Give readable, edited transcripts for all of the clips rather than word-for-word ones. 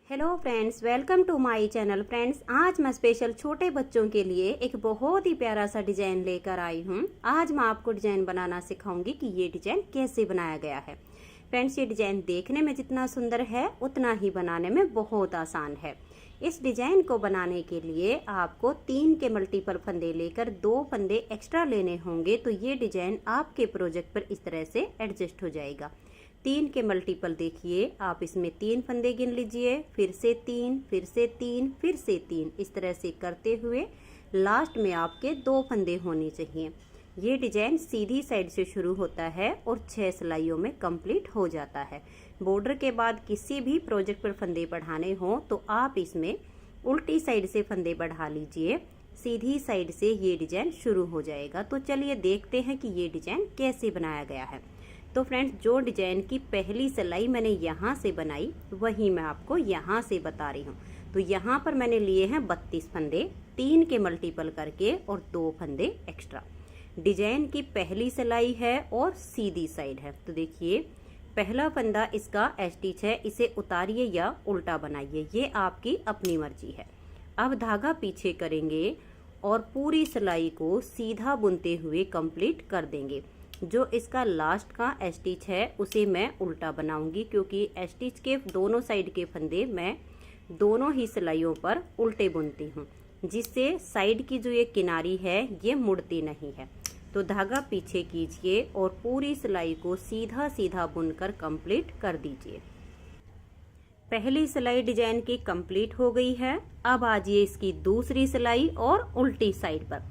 Hello friends, welcome to my channel. Friends, आज मैं special छोटे बच्चों के लिए एक बहुत ही प्यारा सा डिजाइन लेकर आई हूँ। आज मैं आपको डिजाइन बनाना सिखाऊंगी कि ये डिजाइन कैसे बनाया गया है। फ्रेंड्स, ये डिजाइन देखने में जितना सुंदर है उतना ही बनाने में बहुत आसान है। इस डिजाइन को बनाने के लिए आपको 3 के मल्टीपल फंदे लेकर 2 फंदे एक्स्ट्रा लेने होंगे, तो ये डिजाइन आपके प्रोजेक्ट पर इस तरह से एडजस्ट हो जाएगा। 3 के मल्टीपल देखिए, आप इसमें 3 फंदे गिन लीजिए, फिर से 3, फिर से 3, फिर से 3, इस तरह से करते हुए लास्ट में आपके 2 फंदे होने चाहिए। ये डिजाइन सीधी साइड से शुरू होता है और 6 सिलाइयों में कंप्लीट हो जाता है। बॉर्डर के बाद किसी भी प्रोजेक्ट पर फंदे बढ़ाने हो तो आप इसमें उल्टी साइड से फंदे बढ़ा लीजिए, सीधी साइड से ये डिजाइन शुरू हो जाएगा। तो चलिए देखते हैं कि ये डिजाइन कैसे बनाया गया है। तो फ्रेंड्स, जो डिजाइन की पहली सिलाई मैंने यहाँ से बनाई वही मैं आपको यहाँ से बता रही हूँ। तो यहाँ पर मैंने लिए हैं 32 फंदे, 3 के मल्टीपल करके और 2 फंदे एक्स्ट्रा। डिजाइन की पहली सिलाई है और सीधी साइड है। तो देखिए, पहला फंदा इसका स्टिच है, इसे उतारिए या उल्टा बनाइए, ये आपकी अपनी मर्जी है। अब धागा पीछे करेंगे और पूरी सिलाई को सीधा बुनते हुए कंप्लीट कर देंगे। जो इसका लास्ट का स्टिच है उसे मैं उल्टा बनाऊंगी, क्योंकि स्टिच के दोनों साइड के फंदे मैं दोनों ही सिलाइयों पर उल्टे बुनती हूँ, जिससे साइड की जो ये किनारी है ये मुड़ती नहीं है। तो धागा पीछे कीजिए और पूरी सिलाई को सीधा सीधा बुनकर कंप्लीट कर दीजिए। पहली सिलाई डिजाइन की कंप्लीट हो गई है। अब आजिए इसकी दूसरी सिलाई और उल्टी साइड पर।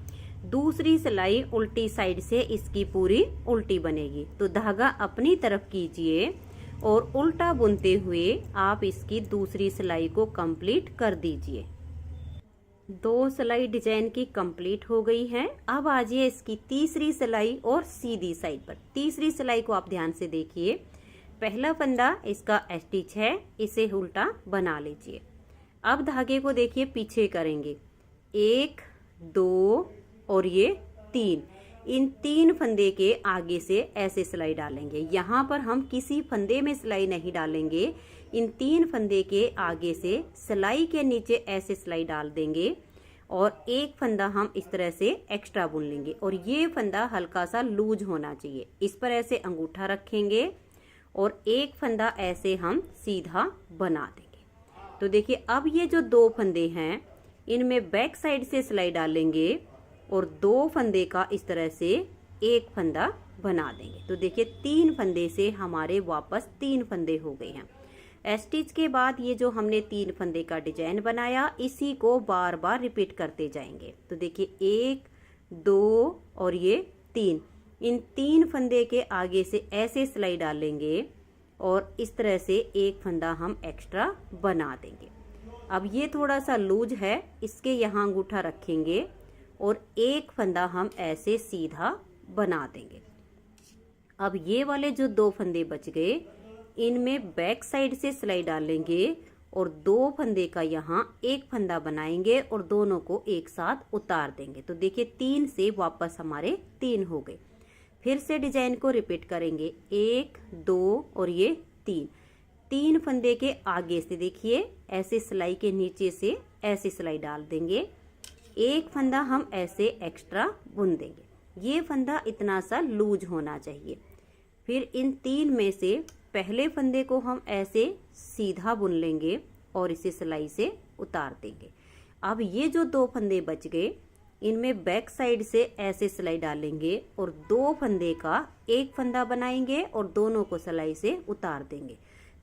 दूसरी सिलाई उल्टी साइड से इसकी पूरी उल्टी बनेगी। तो धागा अपनी तरफ कीजिए और उल्टा बुनते हुए आप इसकी दूसरी सिलाई को कंप्लीट कर दीजिए। 2 सिलाई डिजाइन की कंप्लीट हो गई है। अब आजिए इसकी तीसरी सिलाई और सीधी साइड पर। तीसरी सिलाई को आप ध्यान से देखिए, पहला फंदा इसका स्टिच है, इसे उल्टा बना लीजिए। अब धागे को देखिए पीछे करेंगे, 1, 2 और ये 3। इन 3 फंदे के आगे से ऐसे सिलाई डालेंगे। यहाँ पर हम किसी फंदे में सिलाई नहीं डालेंगे, इन 3 फंदे के आगे से सिलाई के नीचे ऐसे सिलाई डाल देंगे और एक फंदा हम इस तरह से एक्स्ट्रा बुन लेंगे। और ये फंदा हल्का सा लूज होना चाहिए, इस पर ऐसे अंगूठा रखेंगे और एक फंदा ऐसे हम सीधा बना देंगे। तो देखिए, अब ये जो 2 फंदे हैं इनमें बैक साइड से सिलाई डालेंगे और 2 फंदे का इस तरह से एक फंदा बना देंगे। तो देखिए, 3 फंदे से हमारे वापस 3 फंदे हो गए हैं। स्टिच के बाद ये जो हमने 3 फंदे का डिजाइन बनाया, इसी को बार बार रिपीट करते जाएंगे। तो देखिए, 1, 2 और ये 3, इन 3 फंदे के आगे से ऐसे सिलाई डालेंगे और इस तरह से एक फंदा हम एक्स्ट्रा बना देंगे। अब ये थोड़ा सा लूज है, इसके यहाँ अंगूठा रखेंगे और एक फंदा हम ऐसे सीधा बना देंगे। अब ये वाले जो 2 फंदे बच गए, इनमें बैक साइड से सिलाई डालेंगे और 2 फंदे का यहाँ एक फंदा बनाएंगे और दोनों को एक साथ उतार देंगे। तो देखिए, 3 से वापस हमारे 3 हो गए। फिर से डिजाइन को रिपीट करेंगे, 1, 2 और ये 3 फंदे के आगे से देखिए ऐसे सिलाई के नीचे से ऐसे सिलाई डाल देंगे, एक फंदा हम ऐसे एक्स्ट्रा बुन देंगे। ये फंदा इतना सा लूज होना चाहिए। फिर इन 3 में से पहले फंदे को हम ऐसे सीधा बुन लेंगे और इसे सिलाई से उतार देंगे। अब ये जो 2 फंदे बच गए, इनमें बैक साइड से ऐसे सिलाई डालेंगे और 2 फंदे का एक फंदा बनाएंगे और दोनों को सिलाई से उतार देंगे।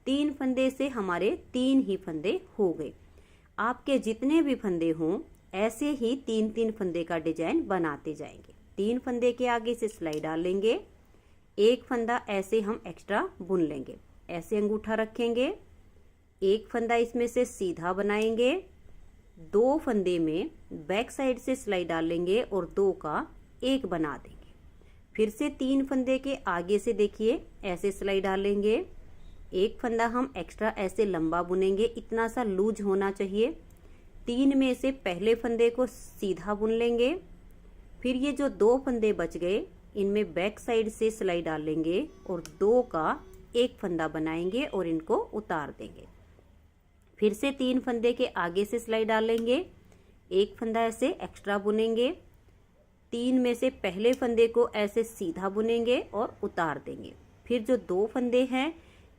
3 फंदे से हमारे 3 ही फंदे हो गए। आपके जितने भी फंदे हों ऐसे ही 3-3 फंदे का डिजाइन बनाते जाएंगे। 3 फंदे के आगे से सिलाई डालेंगे, एक फंदा ऐसे हम एक्स्ट्रा बुन लेंगे, ऐसे अंगूठा रखेंगे, एक फंदा इसमें से सीधा बनाएंगे, 2 फंदे में बैक साइड से सिलाई डालेंगे और 2 का एक बना देंगे। फिर से 3 फंदे के आगे से देखिए ऐसे सिलाई डालेंगे, एक फंदा हम एक्स्ट्रा ऐसे लंबा बुनेंगे, इतना सा लूज होना चाहिए। 3 में से पहले फंदे को सीधा बुन लेंगे। फिर ये जो 2 फंदे बच गए, इनमें बैक साइड से सिलाई डालेंगे और 2 का एक फंदा बनाएंगे और इनको उतार देंगे। फिर से 3 फंदे के आगे से सिलाई डालेंगे, एक फंदा ऐसे एक्स्ट्रा बुनेंगे, 3 में से पहले फंदे को ऐसे सीधा बुनेंगे और उतार देंगे। फिर जो 2 फंदे हैं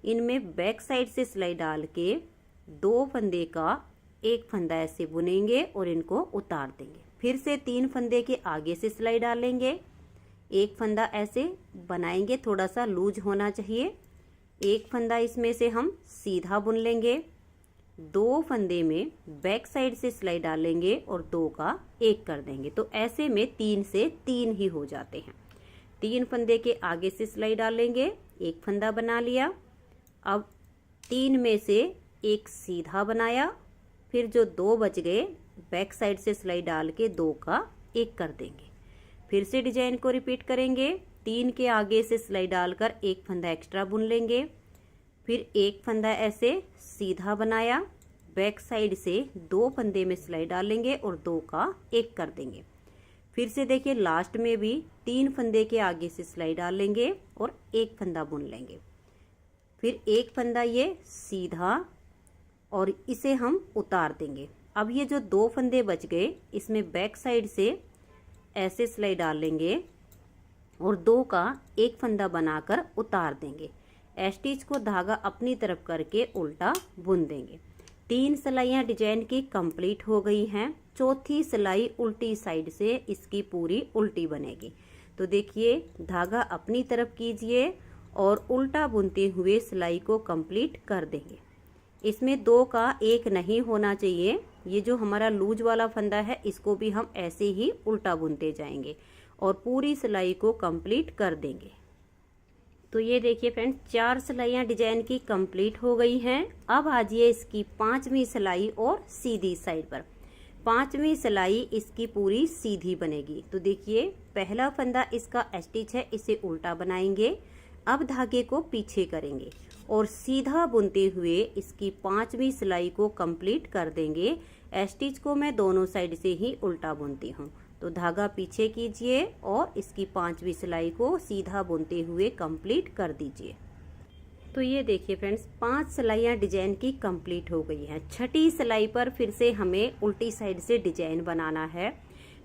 इनमें बैक साइड से सिलाई डाल के 2 फंदे का एक फंदा ऐसे बुनेंगे और इनको उतार देंगे। फिर से 3 फंदे के आगे से सिलाई डालेंगे, एक फंदा ऐसे बनाएंगे, थोड़ा सा लूज होना चाहिए, एक फंदा इसमें से हम सीधा बुन लेंगे, 2 फंदे में बैक साइड से सिलाई डालेंगे और 2 का एक कर देंगे। तो ऐसे में 3 से 3 ही हो जाते हैं। 3 फंदे के आगे से सिलाई डालेंगे, एक फंदा बना लिया, अब 3 में से एक सीधा बनाया, फिर जो 2 बच गए बैक साइड से सिलाई डाल के 2 का एक कर देंगे। फिर से डिजाइन को रिपीट करेंगे, 3 के आगे से सिलाई डालकर एक फंदा एक्स्ट्रा बुन लेंगे, फिर एक फंदा ऐसे सीधा बनाया, बैक साइड से 2 फंदे में सिलाई डालेंगे और 2 का एक कर देंगे। फिर से देखिए लास्ट में भी 3 फंदे के आगे से सिलाई डालेंगे और एक फंदा बुन लेंगे, फिर एक फंदा ये सीधा और इसे हम उतार देंगे। अब ये जो 2 फंदे बच गए इसमें बैक साइड से ऐसे सिलाई डालेंगे और 2 का एक फंदा बनाकर उतार देंगे। स्टिच को धागा अपनी तरफ करके उल्टा बुन देंगे। 3 सिलाइयाँ डिजाइन की कंप्लीट हो गई हैं। चौथी सिलाई उल्टी साइड से इसकी पूरी उल्टी बनेगी। तो देखिए धागा अपनी तरफ कीजिए और उल्टा बुनते हुए सिलाई को कंप्लीट कर देंगे। इसमें 2 का एक नहीं होना चाहिए। ये जो हमारा लूज वाला फंदा है इसको भी हम ऐसे ही उल्टा बुनते जाएंगे और पूरी सिलाई को कंप्लीट कर देंगे। तो ये देखिए फ्रेंड्स 4 सिलाइयाँ डिजाइन की कंप्लीट हो गई हैं। अब आ जाइए इसकी 5वीं सिलाई और सीधी साइड पर। 5वीं सिलाई इसकी पूरी सीधी बनेगी। तो देखिए पहला फंदा इसका स्टिच है, इसे उल्टा बनाएंगे। अब धागे को पीछे करेंगे और सीधा बुनते हुए इसकी 5वीं सिलाई को कंप्लीट कर देंगे। स्टिच को मैं दोनों साइड से ही उल्टा बुनती हूँ। तो धागा पीछे कीजिए और इसकी 5वीं सिलाई को सीधा बुनते हुए कंप्लीट कर दीजिए। तो ये देखिए फ्रेंड्स 5 सिलाइयाँ डिजाइन की कंप्लीट हो गई हैं। 6ठी सिलाई पर फिर से हमें उल्टी साइड से डिजाइन बनाना है।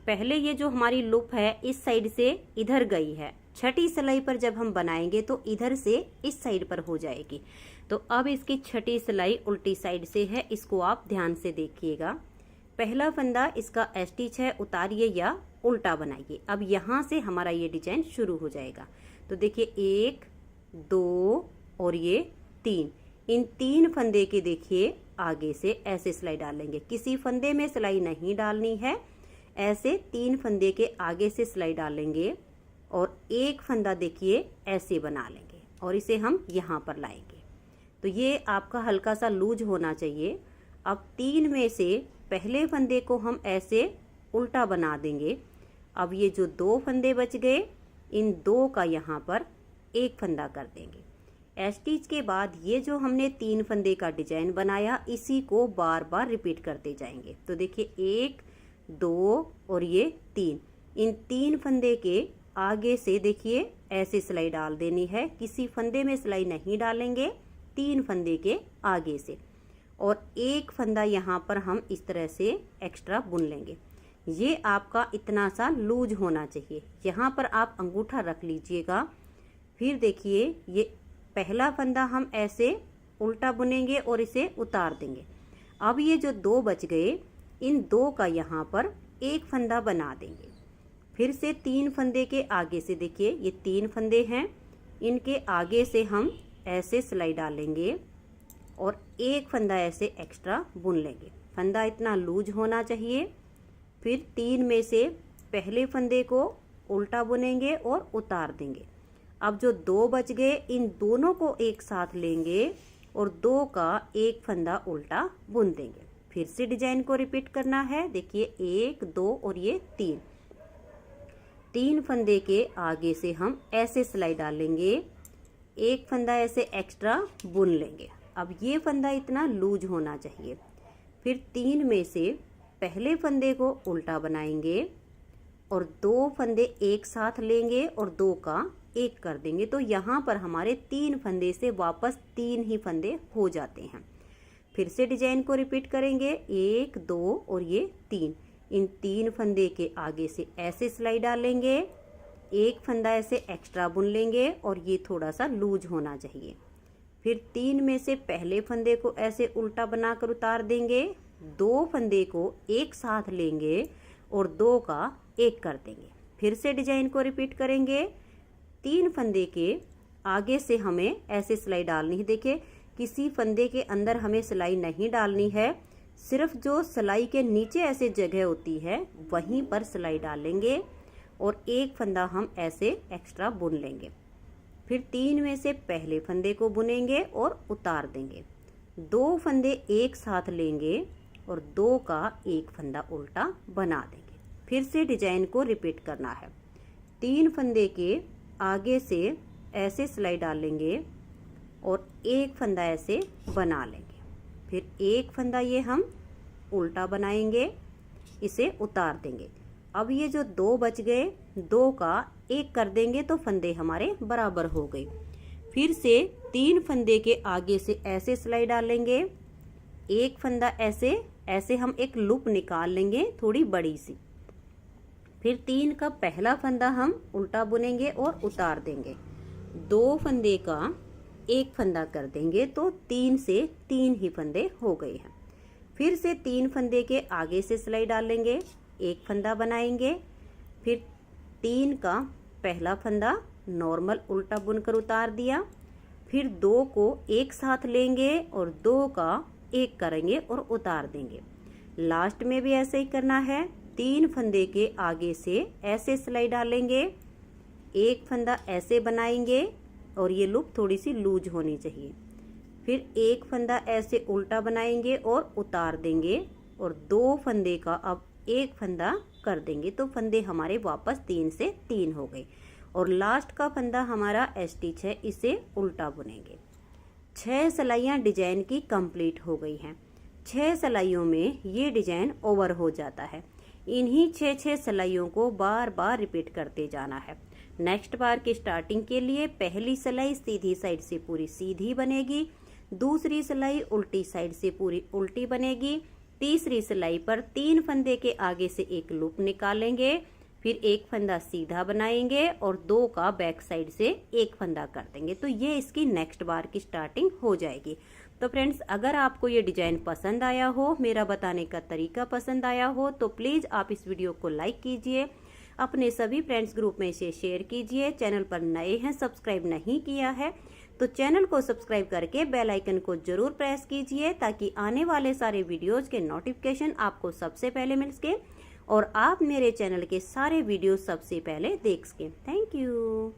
पहले ये जो हमारी लूप है इस साइड से इधर गई है, 6ठी सिलाई पर जब हम बनाएंगे तो इधर से इस साइड पर हो जाएगी। तो अब इसकी 6ठी सिलाई उल्टी साइड से है, इसको आप ध्यान से देखिएगा। पहला फंदा इसका स्टिच है, उतारिए या उल्टा बनाइए। अब यहाँ से हमारा ये डिजाइन शुरू हो जाएगा। तो देखिए 1 2 और ये 3, इन 3 फंदे के देखिए आगे से ऐसे सिलाई डालेंगे। किसी फंदे में सिलाई नहीं डालनी है, ऐसे 3 फंदे के आगे से सिलाई डालेंगे और एक फंदा देखिए ऐसे बना लेंगे और इसे हम यहाँ पर लाएंगे। तो ये आपका हल्का सा लूज होना चाहिए। अब 3 में से पहले फंदे को हम ऐसे उल्टा बना देंगे। अब ये जो 2 फंदे बच गए इन 2 का यहाँ पर एक फंदा कर देंगे। स्टिच के बाद ये जो हमने 3 फंदे का डिजाइन बनाया इसी को बार बार रिपीट करते जाएंगे। तो देखिए 1 2 और ये 3, इन 3 फंदे के आगे से देखिए ऐसे सिलाई डाल देनी है। किसी फंदे में सिलाई नहीं डालेंगे, 3 फंदे के आगे से, और एक फंदा यहाँ पर हम इस तरह से एक्स्ट्रा बुन लेंगे। ये आपका इतना सा लूज होना चाहिए। यहाँ पर आप अंगूठा रख लीजिएगा। फिर देखिए ये पहला फंदा हम ऐसे उल्टा बुनेंगे और इसे उतार देंगे। अब ये जो 2 बच गए इन 2 का यहाँ पर एक फंदा बना देंगे। फिर से 3 फंदे के आगे से देखिए ये 3 फंदे हैं, इनके आगे से हम ऐसे सिलाई डालेंगे और एक फंदा ऐसे एक्स्ट्रा बुन लेंगे। फंदा इतना लूज होना चाहिए। फिर 3 में से पहले फंदे को उल्टा बुनेंगे और उतार देंगे। अब जो 2 बच गए इन दोनों को एक साथ लेंगे और 2 का एक फंदा उल्टा बुन देंगे। फिर से डिजाइन को रिपीट करना है। देखिए 1 2 और ये 3 फंदे के आगे से हम ऐसे सिलाई डालेंगे, एक फंदा ऐसे एक्स्ट्रा बुन लेंगे। अब ये फंदा इतना लूज होना चाहिए। फिर 3 में से पहले फंदे को उल्टा बनाएंगे और 2 फंदे एक साथ लेंगे और 2 का एक कर देंगे। तो यहाँ पर हमारे 3 फंदे से वापस 3 ही फंदे हो जाते हैं। फिर से डिजाइन को रिपीट करेंगे, 1 2 और ये 3। इन 3 फंदे के आगे से ऐसे सिलाई डालेंगे, एक फंदा ऐसे एक्स्ट्रा बुन लेंगे और ये थोड़ा सा लूज होना चाहिए। फिर 3 में से पहले फंदे को ऐसे उल्टा बनाकर उतार देंगे, 2 फंदे को एक साथ लेंगे और 2 का 1 कर देंगे। फिर से डिजाइन को रिपीट करेंगे, 3 फंदे के आगे से हमें ऐसे सिलाई डालनी है। देखिए किसी फंदे के अंदर हमें सिलाई नहीं डालनी है, सिर्फ जो सिलाई के नीचे ऐसे जगह होती है वहीं पर सिलाई डालेंगे और एक फंदा हम ऐसे एक्स्ट्रा बुन लेंगे। फिर 3 में से पहले फंदे को बुनेंगे और उतार देंगे, 2 फंदे एक साथ लेंगे और 2 का 1 फंदा उल्टा बना देंगे। फिर से डिजाइन को रिपीट करना है, 3 फंदे के आगे से ऐसे सिलाई डालेंगे और 1 फंदा ऐसे बना लेंगे। फिर 1 फंदा ये हम उल्टा बनाएंगे, इसे उतार देंगे। अब ये जो 2 बच गए, 2 का 1 कर देंगे तो फंदे हमारे बराबर हो गए। फिर से 3 फंदे के आगे से ऐसे सिलाई डालेंगे, 1 फंदा ऐसे हम एक लूप निकाल लेंगे थोड़ी बड़ी सी। फिर 3 का पहला फंदा हम उल्टा बुनेंगे और उतार देंगे, 2 फंदे का 1 फंदा कर देंगे तो 3 से 3 ही फंदे हो गए हैं। फिर से 3 फंदे के आगे से सिलाई डालेंगे, 1 फंदा बनाएंगे। फिर 3 का पहला फंदा नॉर्मल उल्टा बुनकर उतार दिया। फिर 2 को एक साथ लेंगे और 2 का 1 करेंगे और उतार देंगे। लास्ट में भी ऐसे ही करना है, 3 फंदे के आगे से ऐसे सिलाई डालेंगे, 1 फंदा ऐसे बनाएंगे और ये लूप थोड़ी सी लूज होनी चाहिए। फिर 1 फंदा ऐसे उल्टा बनाएंगे और उतार देंगे और 2 फंदे का अब 1 फंदा कर देंगे तो फंदे हमारे वापस 3 से 3 हो गए। और लास्ट का फंदा हमारा स्टिच है, इसे उल्टा बुनेंगे। 6 सिलाइयाँ डिजाइन की कंप्लीट हो गई हैं। 6 सिलाइयों में ये डिजाइन ओवर हो जाता है। इन्हीं 6 सिलाइयों को बार बार रिपीट करते जाना है। नेक्स्ट बार की स्टार्टिंग के लिए पहली सिलाई सीधी साइड से पूरी सीधी बनेगी, दूसरी सिलाई उल्टी साइड से पूरी उल्टी बनेगी, तीसरी सिलाई पर 3 फंदे के आगे से एक लूप निकालेंगे, फिर 1 फंदा सीधा बनाएंगे और 2 का बैक साइड से 1 फंदा कर देंगे। तो ये इसकी नेक्स्ट बार की स्टार्टिंग हो जाएगी। तो फ्रेंड्स, अगर आपको ये डिजाइन पसंद आया हो, मेरा बताने का तरीका पसंद आया हो, तो प्लीज़ आप इस वीडियो को लाइक कीजिए, अपने सभी फ्रेंड्स ग्रुप में इसे शेयर कीजिए। चैनल पर नए हैं, सब्सक्राइब नहीं किया है तो चैनल को सब्सक्राइब करके बेल आइकन को जरूर प्रेस कीजिए ताकि आने वाले सारे वीडियोज के नोटिफिकेशन आपको सबसे पहले मिल सके और आप मेरे चैनल के सारे वीडियो सबसे पहले देख सकें। Thank you.